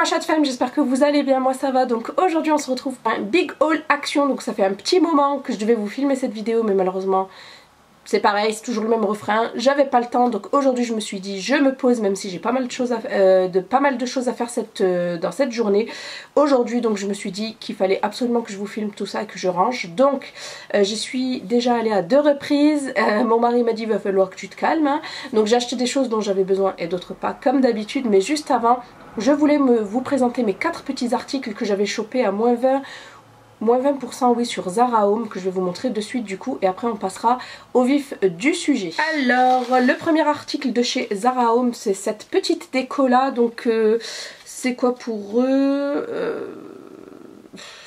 ma chatte femme, j'espère que vous allez bien, moi ça va. Donc aujourd'hui on se retrouve pour un big haul action. Donc ça fait un petit moment que je devais vous filmer cette vidéo, mais malheureusement c'est pareil, c'est toujours le même refrain. J'avais pas le temps, donc aujourd'hui je me suis dit je me pose, même si j'ai pas mal de choses à faire dans cette journée. Aujourd'hui donc je me suis dit qu'il fallait absolument que je vous filme tout ça et que je range. Donc j'y suis déjà allée à 2 reprises. Mon mari m'a dit il va falloir que tu te calmes, hein. Donc j'ai acheté des choses dont j'avais besoin et d'autres pas comme d'habitude. Mais juste avant, je voulais vous présenter mes 4 petits articles que j'avais chopés à moins 20% oui, sur Zara Home, que je vais vous montrer de suite du coup, et après on passera au vif du sujet. Alors le premier article de chez Zara Home, c'est cette petite déco là. Donc c'est quoi pour eux,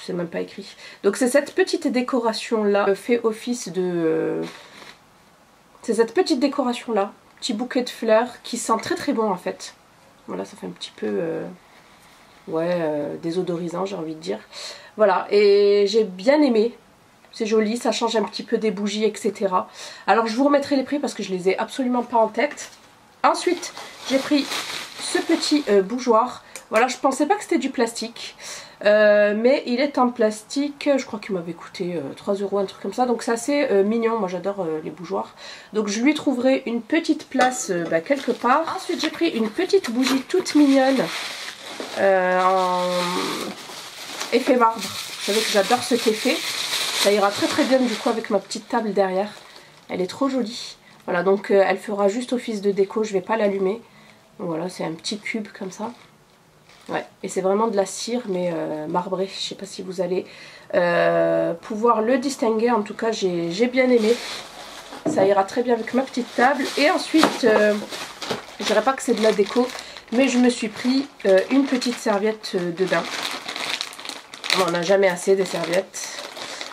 c'est même pas écrit. Donc c'est cette petite décoration là, fait office de c'est cette petite décoration là, petit bouquet de fleurs qui sent très très bon en fait. Voilà, ça fait un petit peu désodorisant, j'ai envie de dire. Voilà, et j'ai bien aimé. C'est joli, ça change un petit peu des bougies, etc. Alors je vous remettrai les prix parce que je les ai absolument pas en tête. Ensuite, j'ai pris ce petit bougeoir. Voilà, je pensais pas que c'était du plastique. Mais il est en plastique. Je crois qu'il m'avait coûté 3 €, un truc comme ça. Donc c'est assez mignon, moi j'adore les bougeoirs. Donc je lui trouverai une petite place quelque part. Ensuite j'ai pris une petite bougie toute mignonne en effet marbre. Vous savez que j'adore cet effet. Ça ira très très bien du coup avec ma petite table derrière. Elle est trop jolie. Voilà, donc elle fera juste office de déco. Je vais pas l'allumer. Voilà, c'est un petit cube comme ça. Ouais, et c'est vraiment de la cire mais marbrée. Je sais pas si vous allez pouvoir le distinguer. En tout cas j'ai bien aimé. Ça ira très bien avec ma petite table. Et ensuite, je dirais pas que c'est de la déco, mais je me suis pris une petite serviette de bain. On n'a jamais assez des serviettes.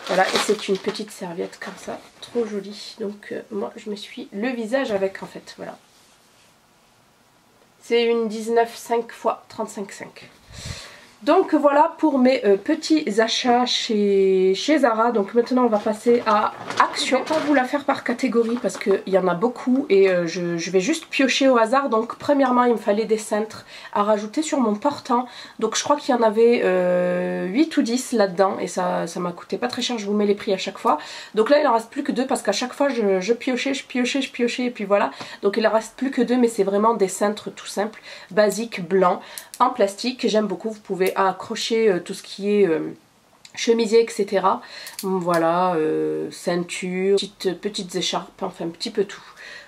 Voilà, et c'est une petite serviette comme ça, trop jolie. Donc moi je me suis le visage avec en fait, voilà. C'est une 19,5 x 35,5. Donc voilà pour mes petits achats chez Zara. Donc maintenant on va passer à Action. Je ne vais pas vous la faire par catégorie parce qu'il y en a beaucoup et je vais juste piocher au hasard. Donc premièrement il me fallait des cintres à rajouter sur mon portant. Donc je crois qu'il y en avait 8 ou 10 là-dedans et ça m'a coûté pas très cher. Je vous mets les prix à chaque fois. Donc là il en reste plus que 2 parce qu'à chaque fois je piochais et puis voilà. Donc il en reste plus que 2, mais c'est vraiment des cintres tout simples, basiques, blancs, en plastique. J'aime beaucoup. Vous pouvez accrocher tout ce qui est chemisier, etc. Voilà, ceinture, petites écharpes, enfin un petit peu tout.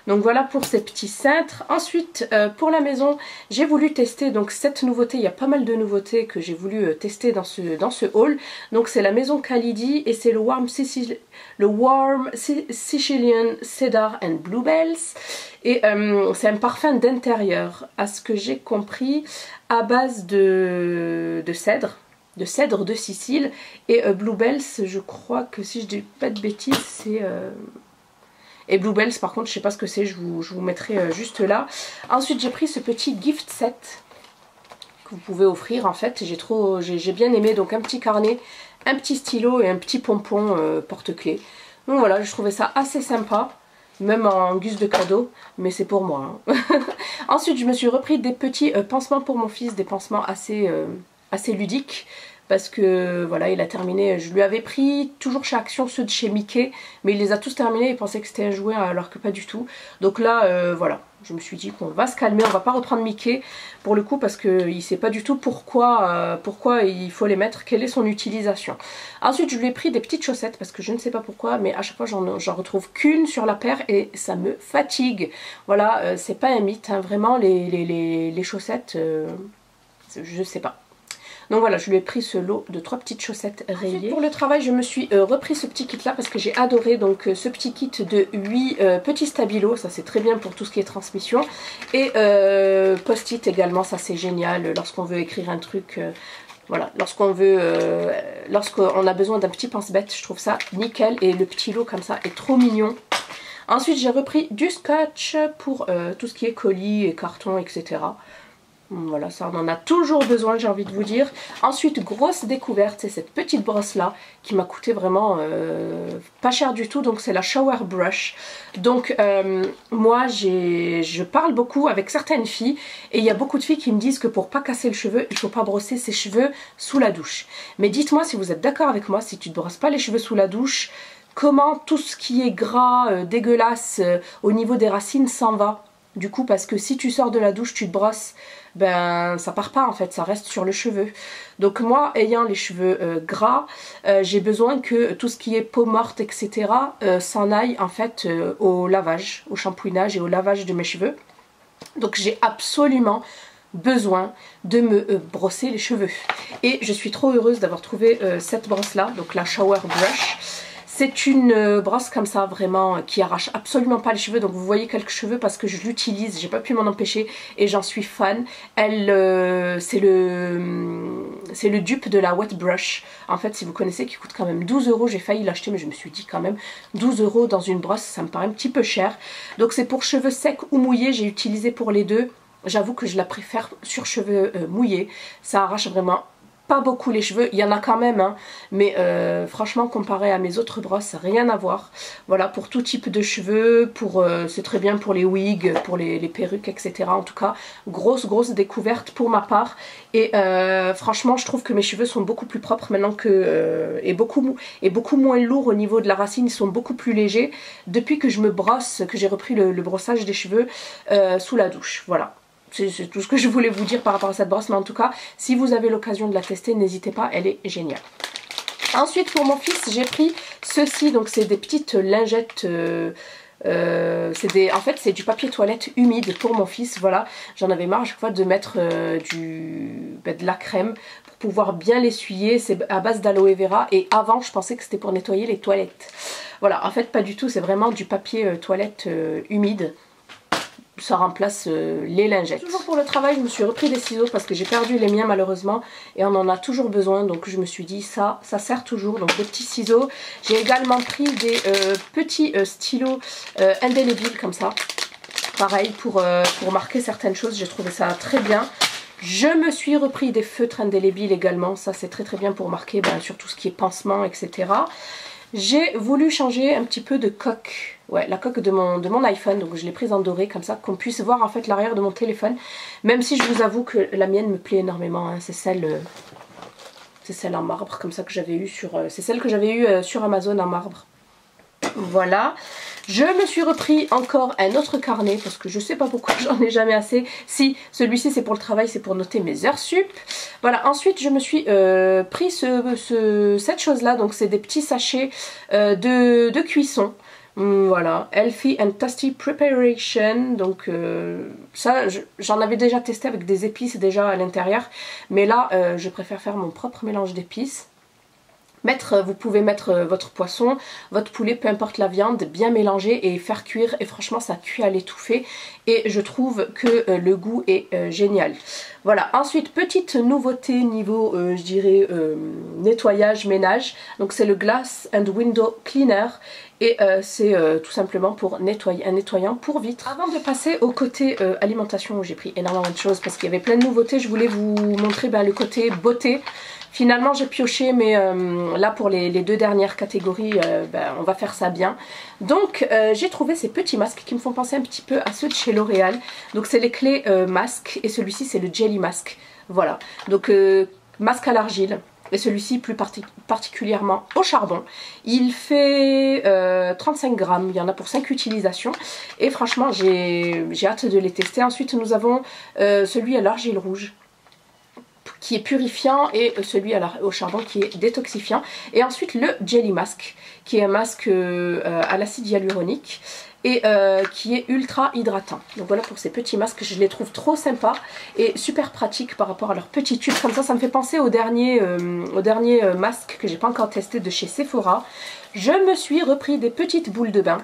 Donc voilà pour ces petits cintres. Ensuite pour la maison, j'ai voulu tester donc cette nouveauté. Il y a pas mal de nouveautés que j'ai voulu tester dans ce haul. Donc c'est la maison Khalidi et c'est le Warm Sicilian Cedar and Bluebells. Et c'est un parfum d'intérieur, à ce que j'ai compris, à base de cèdre de Sicile. Et Bluebells, je crois que si je dis pas de bêtises, c'est... Et Bluebells par contre je sais pas ce que c'est, je vous mettrai juste là. Ensuite j'ai pris ce petit gift set que vous pouvez offrir en fait. J'ai bien aimé, donc un petit carnet, un petit stylo et un petit pompon porte-clés. Donc voilà, je trouvais ça assez sympa, même en guise de cadeau, mais c'est pour moi, hein. Ensuite je me suis repris des petits pansements pour mon fils, des pansements assez ludiques. Parce que voilà, il a terminé, je lui avais pris toujours chez Action ceux de chez Mickey, mais il les a tous terminés, il pensait que c'était un jouet alors que pas du tout. Donc là voilà, je me suis dit qu'on va se calmer, on va pas reprendre Mickey pour le coup parce qu'il sait pas du tout pourquoi il faut les mettre, quelle est son utilisation. Ensuite je lui ai pris des petites chaussettes parce que je ne sais pas pourquoi, mais à chaque fois j'en retrouve qu'une sur la paire et ça me fatigue. Voilà, c'est pas un mythe, hein, vraiment les chaussettes, je sais pas. Donc voilà, je lui ai pris ce lot de 3 petites chaussettes rayées. Ensuite, pour le travail, je me suis repris ce petit kit là parce que j'ai adoré donc ce petit kit de 8 petits stabilos. Ça c'est très bien pour tout ce qui est transmission. Et post-it également, ça c'est génial lorsqu'on veut écrire un truc. Voilà, lorsqu'on a besoin d'un petit pense-bête, je trouve ça nickel. Et le petit lot comme ça est trop mignon. Ensuite j'ai repris du scotch pour tout ce qui est colis et cartons, etc. Voilà, ça on en a toujours besoin, j'ai envie de vous dire. Ensuite, grosse découverte, c'est cette petite brosse là qui m'a coûté vraiment pas cher du tout. Donc c'est la Shower Brush. Donc moi je parle beaucoup avec certaines filles et il y a beaucoup de filles qui me disent que pour pas casser le cheveu, il faut pas brosser ses cheveux sous la douche. Mais dites-moi si vous êtes d'accord avec moi, si tu ne brosses pas les cheveux sous la douche, comment tout ce qui est gras, dégueulasse au niveau des racines s'en va. Du coup, parce que si tu sors de la douche, tu te brosses, ben ça part pas en fait, ça reste sur le cheveu. Donc moi, ayant les cheveux gras, j'ai besoin que tout ce qui est peau morte, etc. S'en aille en fait au lavage, au shampouinage et au lavage de mes cheveux. Donc j'ai absolument besoin de me brosser les cheveux. Et je suis trop heureuse d'avoir trouvé cette brosse là, donc la Shower Brush. C'est une brosse comme ça vraiment qui arrache absolument pas les cheveux. Donc vous voyez quelques cheveux parce que je l'utilise, j'ai pas pu m'en empêcher et j'en suis fan. Elle, c'est le dupe de la Wet Brush. En fait si vous connaissez, qui coûte quand même 12 €. J'ai failli l'acheter mais je me suis dit quand même 12 € dans une brosse, ça me paraît un petit peu cher. Donc c'est pour cheveux secs ou mouillés, j'ai utilisé pour les deux. J'avoue que je la préfère sur cheveux mouillés. Ça arrache vraiment pas beaucoup les cheveux, il y en a quand même hein, mais franchement comparé à mes autres brosses, rien à voir. Voilà, pour tout type de cheveux, c'est très bien pour les wigs, pour les perruques, etc. En tout cas, grosse découverte pour ma part. Et franchement, je trouve que mes cheveux sont beaucoup plus propres maintenant que et beaucoup moins lourds au niveau de la racine. Ils sont beaucoup plus légers depuis que je me brosse, que j'ai repris le brossage des cheveux sous la douche. Voilà. C'est tout ce que je voulais vous dire par rapport à cette brosse, mais en tout cas, si vous avez l'occasion de la tester, n'hésitez pas, elle est géniale. Ensuite, pour mon fils, j'ai pris ceci, donc c'est des petites lingettes, en fait c'est du papier toilette humide pour mon fils, voilà. J'en avais marre à chaque fois de mettre de la crème pour pouvoir bien l'essuyer, c'est à base d'aloe vera, et avant je pensais que c'était pour nettoyer les toilettes. Voilà, en fait pas du tout, c'est vraiment du papier toilette humide. Ça remplace les lingettes. Toujours pour le travail, je me suis repris des ciseaux parce que j'ai perdu les miens malheureusement et on en a toujours besoin, donc je me suis dit ça sert toujours, donc des petits ciseaux. J'ai également pris des petits stylos indélébiles comme ça, pareil pour marquer certaines choses, j'ai trouvé ça très bien. Je me suis repris des feutres indélébiles également, ça c'est très bien pour marquer sur tout ce qui est pansement, etc. J'ai voulu changer un petit peu de coque, ouais, la coque de mon iPhone, donc je l'ai prise en doré comme ça, qu'on puisse voir en fait l'arrière de mon téléphone, même si je vous avoue que la mienne me plaît énormément, hein. C'est celle en marbre comme ça que j'avais eu c'est celle que j'avais eu sur Amazon en marbre. Voilà, je me suis repris encore un autre carnet parce que je sais pas pourquoi j'en ai jamais assez. Si, celui-ci c'est pour le travail, c'est pour noter mes heures sup. Voilà, ensuite je me suis pris cette chose là, donc c'est des petits sachets de cuisson. Voilà, Healthy and Tasty Preparation, donc ça j'en avais déjà testé avec des épices déjà à l'intérieur, mais là je préfère faire mon propre mélange d'épices. Vous pouvez mettre votre poisson, votre poulet, peu importe la viande, bien mélanger et faire cuire, et franchement ça cuit à l'étouffer et je trouve que le goût est génial. Voilà, ensuite petite nouveauté niveau je dirais nettoyage, ménage, donc c'est le Glass and Window Cleaner et c'est tout simplement pour nettoyer, un nettoyant pour vitres. Avant de passer au côté alimentation où j'ai pris énormément de choses parce qu'il y avait plein de nouveautés, je voulais vous montrer le côté beauté. Finalement j'ai pioché, mais là pour les deux dernières catégories on va faire ça bien. Donc j'ai trouvé ces petits masques qui me font penser un petit peu à ceux de chez L'Oréal. Donc c'est les clés masques et celui-ci c'est le Jelly Mask. Voilà, donc masque à l'argile. Et celui-ci plus particulièrement au charbon. Il fait 35 grammes, il y en a pour 5 utilisations. Et franchement j'ai hâte de les tester. Ensuite nous avons celui à l'argile rouge qui est purifiant et celui au charbon qui est détoxifiant. Et ensuite le Jelly Mask qui est un masque à l'acide hyaluronique et qui est ultra hydratant. Donc voilà pour ces petits masques, je les trouve trop sympas et super pratiques par rapport à leur petit tube. Comme ça me fait penser au dernier masque que j'ai pas encore testé de chez Sephora. Je me suis repris des petites boules de bain.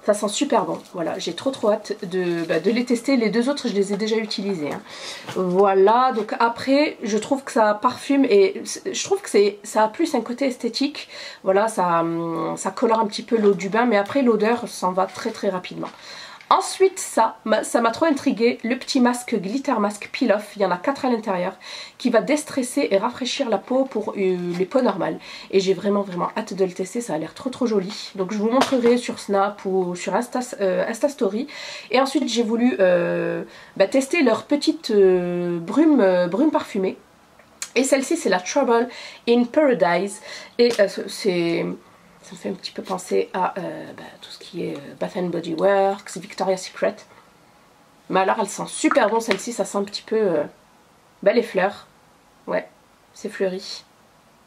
Ça sent super bon, voilà, j'ai trop hâte de les tester. Les deux autres je les ai déjà utilisés, hein. Voilà, donc après je trouve que ça parfume et je trouve que ça a plus un côté esthétique. Voilà, ça colore un petit peu l'eau du bain, mais après l'odeur s'en va très rapidement. Ensuite ça m'a trop intrigué, le petit masque Glitter Mask Peel Off, il y en a 4 à l'intérieur, qui va déstresser et rafraîchir la peau pour les peaux normales. Et j'ai vraiment hâte de le tester, ça a l'air trop joli. Donc je vous montrerai sur Snap ou sur Insta Story. Et ensuite j'ai voulu tester leur petite brume parfumée. Et celle-ci c'est la Trouble in Paradise. Et ça me fait un petit peu penser à tout ce qui est Bath & Body Works, Victoria's Secret. Mais alors elle sent super bon celle-ci, ça sent un petit peu les fleurs. Ouais, c'est fleuri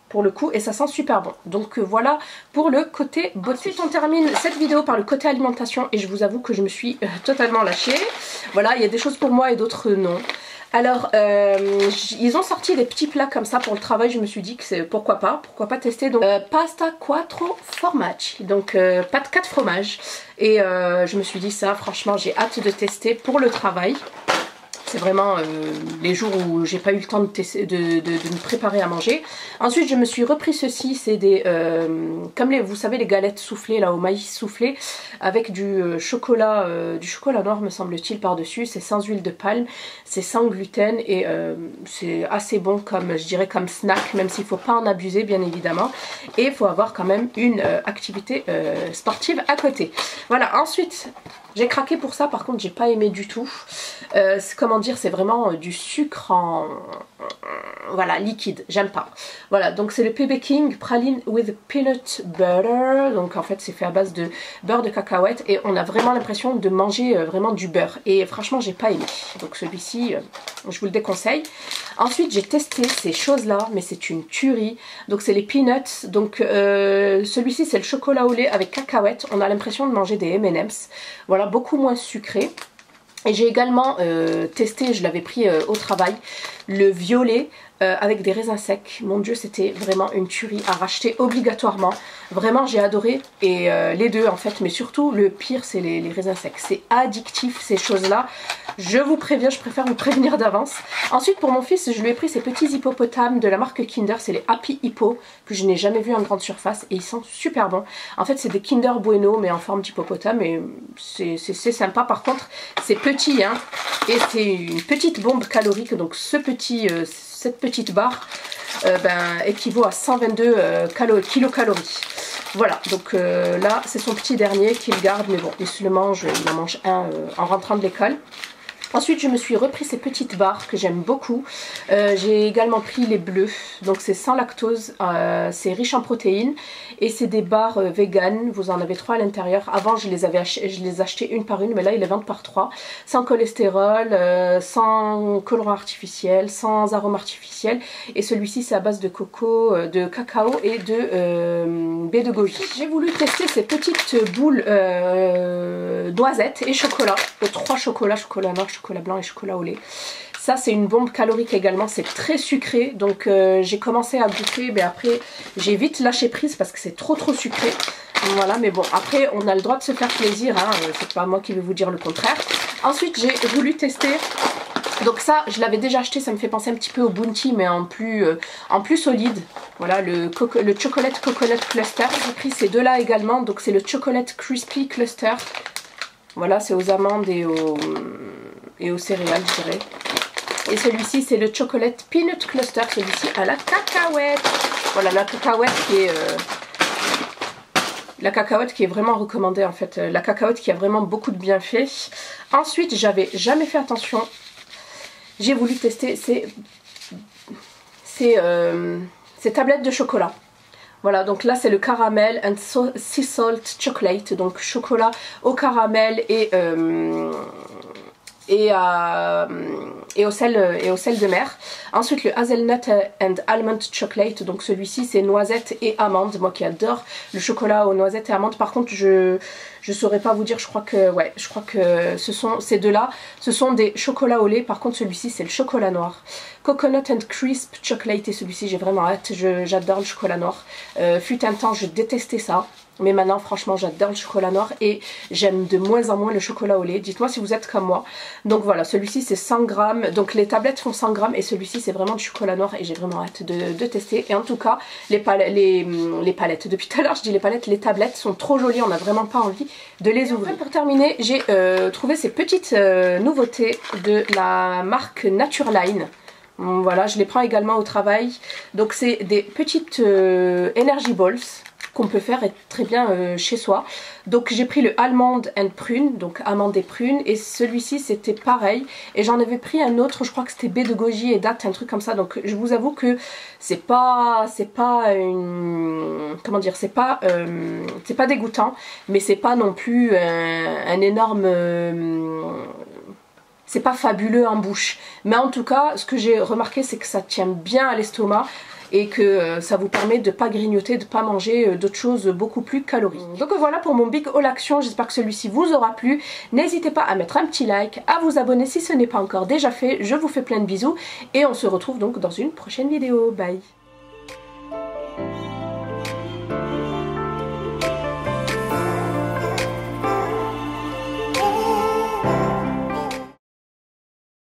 pour le coup et ça sent super bon. Donc voilà pour le côté beauté. Ensuite on termine cette vidéo par le côté alimentation et je vous avoue que je me suis totalement lâchée. Voilà, il y a des choses pour moi et d'autres non. Alors, ils ont sorti des petits plats comme ça pour le travail, je me suis dit que c'est pourquoi pas tester. Donc, pasta quattro formaggi, donc pâte 4 fromages. Et je me suis dit ça, franchement, j'ai hâte de tester pour le travail. C'est vraiment les jours où j'ai pas eu le temps de me préparer à manger. Ensuite je me suis repris ceci, c'est des comme vous savez les galettes soufflées là au maïs soufflé avec du chocolat noir me semble-t-il par dessus. C'est sans huile de palme, c'est sans gluten et c'est assez bon comme je dirais comme snack, même s'il faut pas en abuser bien évidemment. Et il faut avoir quand même une activité sportive à côté. Voilà, ensuite j'ai craqué pour ça, par contre j'ai pas aimé du tout. Comment dire, c'est vraiment du sucre en voilà, liquide, j'aime pas. Voilà, donc c'est le PB King Praline with Peanut Butter. Donc en fait c'est fait à base de beurre de cacahuète et on a vraiment l'impression de manger vraiment du beurre. Et franchement j'ai pas aimé. Donc celui-ci, je vous le déconseille. Ensuite j'ai testé ces choses-là, mais c'est une tuerie. Donc c'est les peanuts. Donc celui-ci c'est le chocolat au lait avec cacahuète. On a l'impression de manger des M&M's. Voilà, beaucoup moins sucré. Et j'ai également testé, je l'avais pris au travail, le violet avec des raisins secs. Mon dieu, c'était vraiment une tuerie à racheter obligatoirement. Vraiment, j'ai adoré. Et les deux en fait, mais surtout le pire, c'est les raisins secs. C'est addictif ces choses-là. Je vous préviens, je préfère vous prévenir d'avance. Ensuite, pour mon fils, je lui ai pris ces petits hippopotames de la marque Kinder. C'est les Happy Hippo que je n'ai jamais vu en grande surface. Et ils sont super bons. En fait, c'est des Kinder Bueno, mais en forme d'hippopotame. Et c'est sympa. Par contre, c'est petit, hein. Et c'est une petite bombe calorique. Donc cette petite barre équivaut à 122 kilocalories. Voilà, donc là c'est son petit dernier qu'il garde, mais bon, il se le mange, il en mange un en rentrant de l'école. Ensuite je me suis repris ces petites barres que j'aime beaucoup. J'ai également pris les bleus, donc c'est sans lactose, c'est riche en protéines et c'est des barres vegan. Vous en avez 3 à l'intérieur. Avant je les achetais une par une, mais là ils les vendent par 3. Sans cholestérol, sans colorant artificiel, sans arôme artificiel. Et celui-ci c'est à base de coco, de cacao et de baie de goji. J'ai voulu tester ces petites boules noisettes et chocolat. 3 chocolats, chocolat noir, chocolat blanc et chocolat au lait. Ça c'est une bombe calorique également, c'est très sucré. Donc j'ai commencé à goûter, mais après j'ai vite lâché prise parce que c'est trop sucré. Voilà, mais bon, après on a le droit de se faire plaisir, hein, c'est pas moi qui vais vous dire le contraire. Ensuite j'ai voulu tester. Donc ça, je l'avais déjà acheté, ça me fait penser un petit peu au Bounty, mais en plus solide. Voilà, le Chocolate Coconut Cluster. J'ai pris ces deux-là également, donc c'est le Chocolate Crispy Cluster. Voilà, c'est aux amandes et aux céréales, je dirais. Et celui-ci, c'est le Chocolate Peanut Cluster, celui-ci à la cacahuète. Voilà, la cacahuète qui est vraiment recommandée en fait. La cacahuète qui a vraiment beaucoup de bienfaits. Ensuite, j'avais jamais fait attention. J'ai voulu tester ces tablettes de chocolat. Voilà, donc là c'est le caramel and sea salt chocolate, donc chocolat au caramel et au sel de mer. Ensuite le hazelnut and almond chocolate, donc celui-ci c'est noisettes et amandes. Moi qui adore le chocolat aux noisettes et amandes, par contre je saurais pas vous dire, je crois que ces deux-là, ce sont des chocolats au lait. Par contre celui-ci c'est le chocolat noir. Coconut and crisp chocolate, et celui-ci j'ai vraiment hâte, j'adore le chocolat noir. Fut un temps je détestais ça. Mais maintenant franchement j'adore le chocolat noir et j'aime de moins en moins le chocolat au lait. Dites-moi si vous êtes comme moi. Donc voilà, celui-ci c'est 100 grammes. Donc les tablettes font 100 grammes et celui-ci c'est vraiment du chocolat noir et j'ai vraiment hâte de tester. Et en tout cas les palettes, depuis tout à l'heure je dis les palettes, les tablettes sont trop jolies, on n'a vraiment pas envie de les ouvrir. Enfin, pour terminer, j'ai trouvé ces petites nouveautés de la marque Naturline. Voilà, je les prends également au travail. Donc c'est des petites Energy Balls qu'on peut faire très bien chez soi. Donc j'ai pris le Almond and Prune, donc amande et prune, et celui-ci c'était pareil. Et j'en avais pris un autre, je crois que c'était baie de goji et date, un truc comme ça. Donc je vous avoue que c'est pas une, comment dire, c'est pas dégoûtant, mais c'est pas non plus un énorme c'est pas fabuleux en bouche. Mais en tout cas, ce que j'ai remarqué, c'est que ça tient bien à l'estomac et que ça vous permet de ne pas grignoter, de ne pas manger d'autres choses beaucoup plus caloriques. Donc voilà pour mon Big Haul Action, j'espère que celui-ci vous aura plu. N'hésitez pas à mettre un petit like, à vous abonner si ce n'est pas encore déjà fait. Je vous fais plein de bisous et on se retrouve donc dans une prochaine vidéo. Bye!